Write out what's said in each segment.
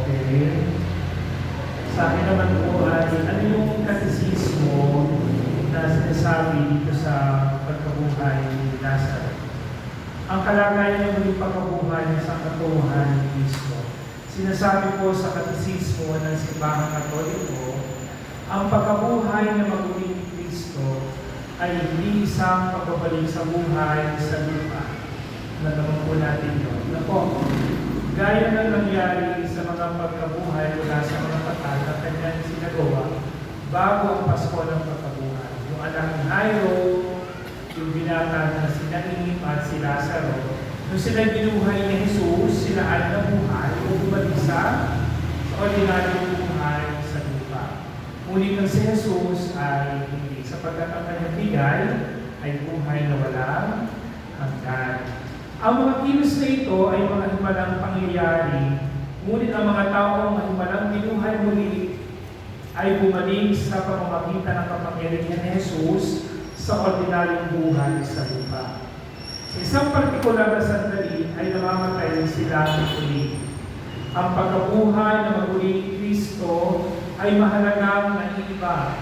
Okay. Sa akin naman po ay ano yung katisismo na sinasabi dito sa pagkabuhay ni Lazaro. Ang kalagayan ng muling pagkabuhay ng sangkatuhan ni Kristo. Sinasabi po sa katisismo ng Simbahang Katoliko, ang pagkabuhay na maguling ni Kristo ay hindi isang pagbabalik sa buhay sa lupa. Nalaman po natin yun. Ano po? Gaya ng nangyari sa mga pagkabuhay mula sa mga patay na kanyang sinagawa bago ang Pasko ng pagkabuhay. Yung anak ni Jairo, yung binata na si Naim at si Lazaro, nung sila binuhay ni Jesus, sila ay nabuhay o bumalik sa ordinaryong buhay sa lupa. Ngunit ang si Jesus ay hindi, sapagkat ang kanyang bigay ay buhay na walang hanggan. Ang mga kilos na ito ay mga himalang pangyayari, ngunit ang mga taong himalang binuhay muli ay bumalik sa pamamagitan ng kapangyarihan ni Jesus sa ordinaryong buhay sa lupa. Sa isang partikular na sandali ay namamatay sila muli. Ang pagkabuhay na maguling ni Kristo ay mahalagang naiiba.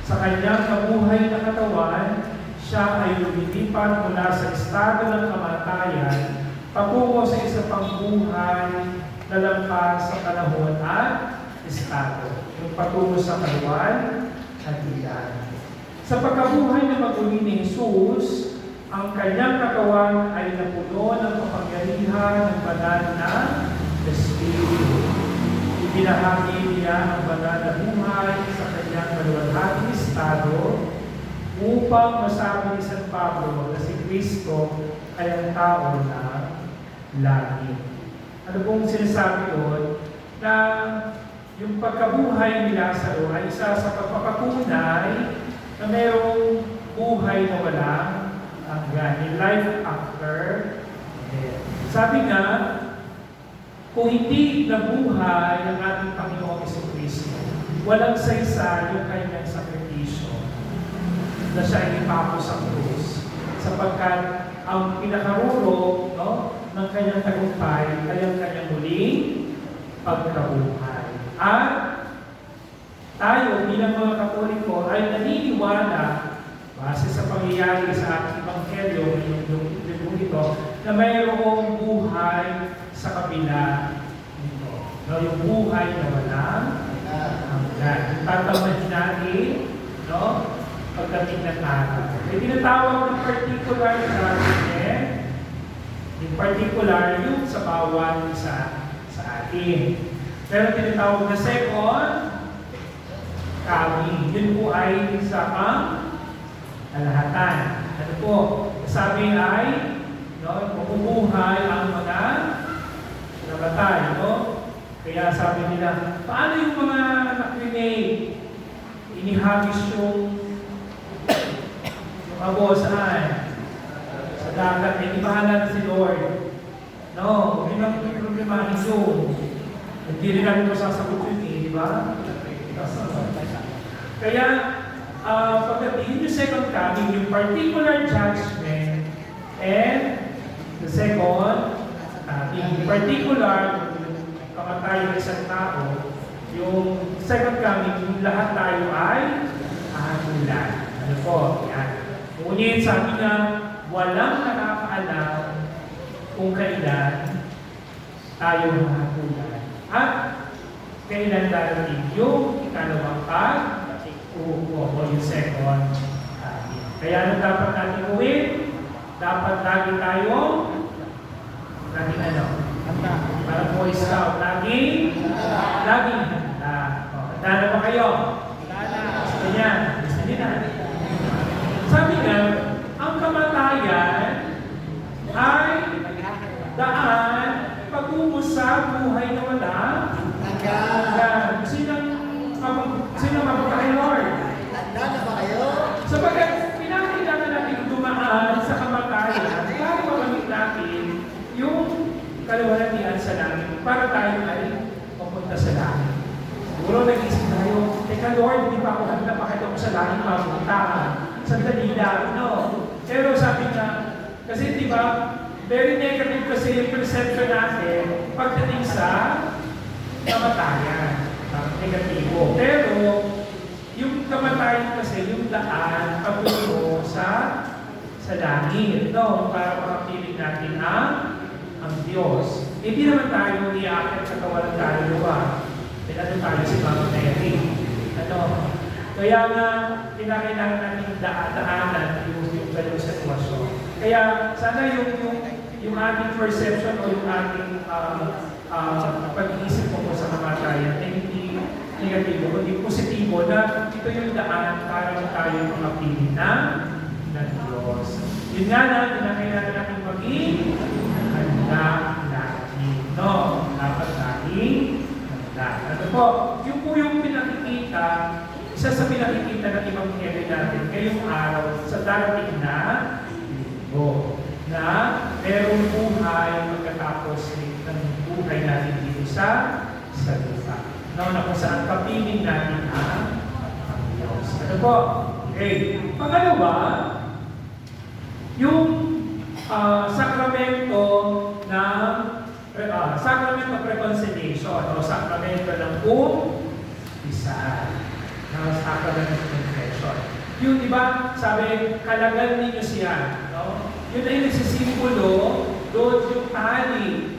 Sa kanyang kabuhay na katawan, siya ay lumilipat mula sa estado ng kamatayan patungo sa isa pang buhay na lampas sa panahon at estado. Yung patungo sa kaluwan at ilan. Sa pagkabuhay na maguling ni Jesus, ang kanyang katawan ay napuno ng kapangyarihan ng banal na Espiritu. Ibinahagi niya ang banal na buhay sa kanyang maluwalhating estado upang masabi ni San Pablo na si Kristo ay ang tao na langit. Ano pong sinasabi doon? Na yung pagkabuhay ni Lazaro ay isa sa pagpapatunay na mayroong buhay na walang hanggan. Life after death. Sabi nga, kung hindi nabuhay ang ating Panginoong Kristo, walang saysa yung kanyang sakripisyo na siya ay ipako sa krus. Sapagkat ang pinakaruro ng kanyang tagumpay ay ang kanyang muling pagkabuhay. At tayo bilang mga Katoliko ay naniniwala base sa pangyayari sa ating Ebanghelyo yung ito na mayroong buhay sa kabila nito. Yung buhay na walang hanggan. Tatamahin natin, pagdating ng araw. May tinatawag ng particular judgment, in particular yung sa bawat isa sa atin. Pero tinatawag na second coming. Yun po ay sa kalahatan. Ano po? Sabi ay, mabubuhay ang mga namatay. Kaya sabi nila, paano yung mga na-cremate? Inihagis yung abo saan? Sa dagat. May ibahala na si Lord. May mga problema yun. Hindi rin namin masasagot yun di ba? Kaya, pagdating yung second coming, yung particular judgment, and the second, yung particular kamatayan ng isang tao, yung second coming, yung lahat tayo ay ahamulan. Ano po? Yan. Ngunit sabi nga, walang nakakaalam kung kailan tayo mahamulan. At kailan darating yung ikalawang o yung second coming. Kaya ano dapat natin gawin? Dapat lagi tayo para Boy Scout, laging handa. Handa na ba kayo? Gusto niya? Gusto niya na. Sabi nga, ang kamatayan ay daan patungo sa buhay na wala hanggan. Sino mabukay, Lord? Handa na ba kayo? Sapagkat pinakailangan natin dumaan sa kamatayan para magamit natin yung kaluwalhatian sa langit para tayo ay papunta sa langit. Siguro nag-isip tayo, teka Lord, hindi pa ako handa, bakit ako sa langit mapunta? Sandali lang, Pero sabi nga, kasi di ba, very negative kasi yung perception natin pagdating sa kamatayan, negatibo. Pero, yung kamatayan kasi, yung daan patungo sa langit, no? Para makapiling natin ang Diyos. Hindi naman tayo iakit sa kawalan tayo, ano tayo si Mama Mary. Kaya nga, kinakailangan natin daanan yung ganyung sitwasyon. Kaya, sana yung ating perception o yung ating pag-iisip mo sa kamatayan ay hindi negatibo, kundi positibo na ito yung daan para tayo makapiling ng Diyos. Yun nga na, kinakailangan natin maging handa lagi. No? Dapat laging handa. Ano po? Yung po yung pinakikita, isa sa pinakikita ng ibang heaven natin ngayong araw sa darating na linggo na merong buhay magkatapos ng buhay natin dito sa lupa. Na kung saan kapiling natin ang Diyos. Ano po? Okay. Pangalawa, yung sakramento ng sacrament of reconciliation o sakramento ng umpisahan. Sacrament of confession. Yung iba, sabi, kalagan ninyo siya. No? Yun ay nagsisimbolo doon yung tali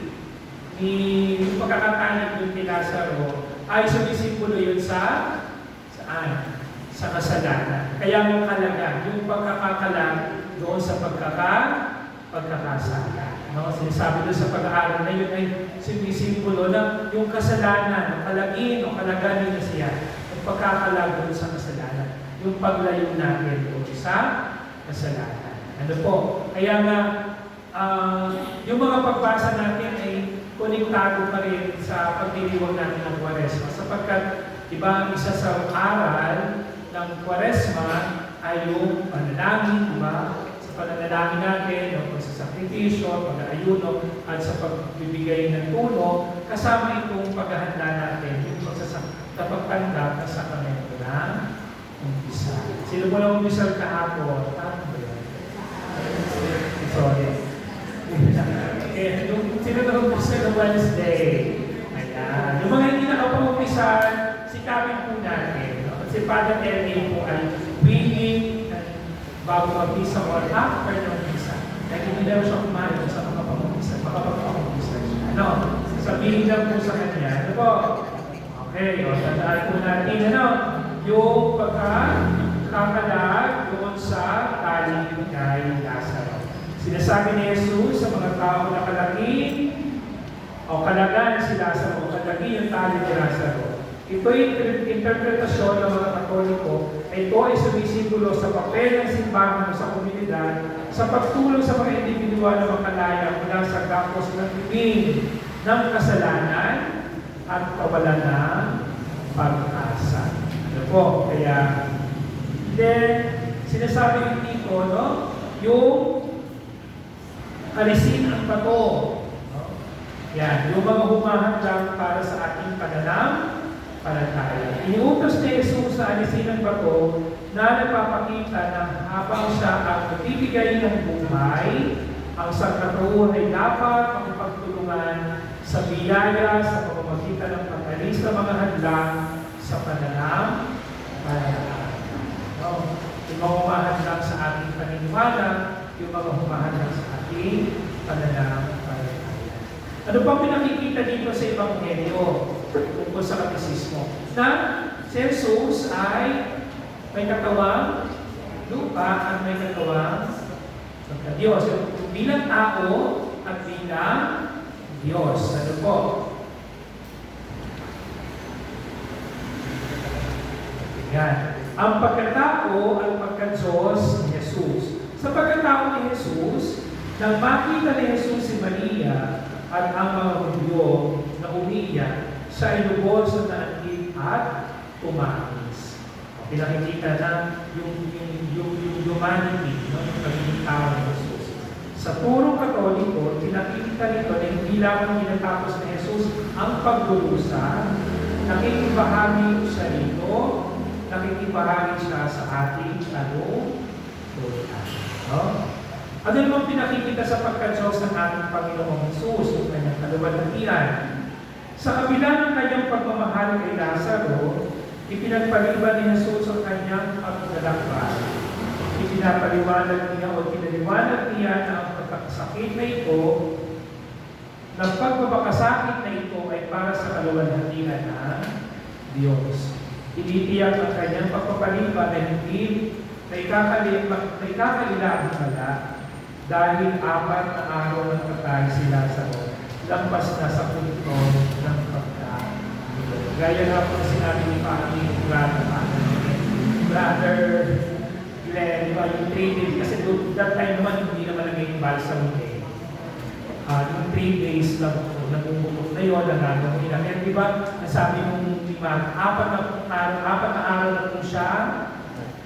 yung pagkakatali doon ni Lazaro ay sumisimbolo yun saan? Sa kasalanan. Kaya yung kalagan, yung pagkakakalag doon sa pagkakasala. No? Sinasabi doon sa pag-aaral na yun ay sumisimbolo na yung kasalanan, kalagin o kalagan niya siya. Pagkakalag doon sa kasalanan. Yung paglayo natin doon sa kasalanan. Ano po? Kaya nga, yung mga pagbasa natin ay konektado pa rin sa pagdiriwang natin ng Kwaresma. Sapagkat, iba, isa sa aral ng Kwaresma ay yung panalangin, diba? Sa pananalangin natin, yung pagsasakripisyo, pag-aayuno, at sa pagbibigay ng tulong, kasama itong paghahanda natin, yung pagpagpanda sa sakramento ng umpisa. Sino mo lang umpisa kahapon? Sorry. Sino na umpisa ng Wednesday? Ayan. Yung mga hindi nakapag-umpisa, sikapin po natin. No? Si Father Ellie po ay willing bago mag-umpisa or after ng umpisa. Kaya hindi daw siya kumain sa makapag-umpisa. Makapag-umpisa siya. Ano? Sabihin lang po sa kanya. Ano po? Okay, tandaan po natin, yung pagkakalag doon sa tali kay Lazaro. Sinasabi ni Jesus sa mga tao na kalagi o kalagan si Lazaro, kalagi yung tali ni Lazaro. Ito yung interpretasyon ng mga Katoliko. Ito ay sumisimbolo sa papel ng simbahan sa komunidad sa pagtulong sa mga individual na makalaya mula sa gapos ng ibig ng kasalanan at kawalan ng pag-asa. Ano po? Kaya, then, sinasabi dito, yung alisin ang bato. Yan, yung mga humahanggang para sa ating pananampalataya. Iniutos ni Jesus sa alisin ang bato na nagpapakita na habang siya ang nagbibigay ng buhay, ang sangkatuon ay dapat makipagtulungan sa biyaya, sa pamamagitan ng pag-alis ng mga hadlang sa pananampalataya. Yung mga humahadlang sa ating paniniwala, yung mga humahadlang sa ating pananampalataya. Ano pang pinakikita dito sa Ebanghelyo tungkol sa katekismo? Na si Jesus ay may katawang lupa at may katawang pagka-Diyos. Bilang tao at bilang Diyos. Ano po? Yan. Ang pagkatao at pagka-Diyos ni Jesus. Sa pagkatao ni Jesus, nang makita ni Jesus si Maria at ang mga Hudyo na umiiyak, siya ay lubos sa naanggit at umangis. Pinakikita na yung humanity, yung pagiging tao ni Jesus. Sa purong Katoliko, pinakikita nito na hindi lamang ginatapos ni Jesus ang pagdurusa, nakikibahagi siya rito, nakikibahagi siya sa ating kaluluwa. Ano naman pinakikita sa pagka-Diyos ng ating Panginoong Jesus, yung kanyang kaluwalhatian? Sa kabila ng kanyang pagmamahal kay Lazaro, ipinagpaliban ni Jesus ang kanyang paglalakbay. Ipinapaliwanag niya o pinaliwanag niya na ang pagkakasakit na ito, ng pagpapakasakit na ito ay para sa kaluwalhatian ng Diyos. Tinitiyak ang kanyang pagpapaliban na hindi may kakalilaan pala dahil 4 na araw ng patay si Lazaro, lampas na sa punto ng pagkakulong. Gaya nga po na sinabi ni Paki, Brother Glenn, di ba, yung 3 days, kasi that time naman, hindi naman naging balsam eh. Yung 3 days lang po, nagbubutok na yun, nagagawin na. Kaya di ba, nasabi nung Mark, 4 na araw na po siya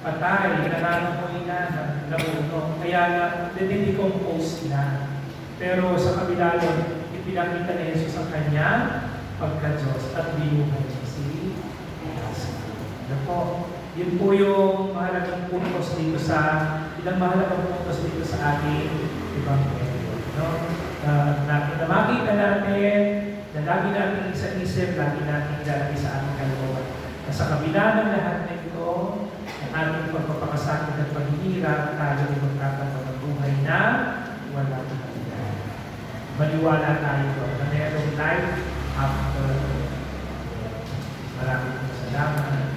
patay, nananahoy na, nabuno. Kaya na, nadidecompose na. Pero sa kabila nun, ipinakita ni Jesus ang kanya pagka-Diyos at binuhay niya si Lazaro. Ano po? Yun po yung mahalagang puntos dito sa, ilang mahalagang puntos dito sa ating Ebanghelyo. No? Na makita natin, na lagi natin isa-isip, lagi natin ilalagay sa ating kalooban. Na sa kabila ng lahat na ito, ang ating pagpapakasakit at paghihirap, tayo ay magkakaroon ng buhay na wala hanggan. Maniwala tayo na mayroong life after. Maraming salamat.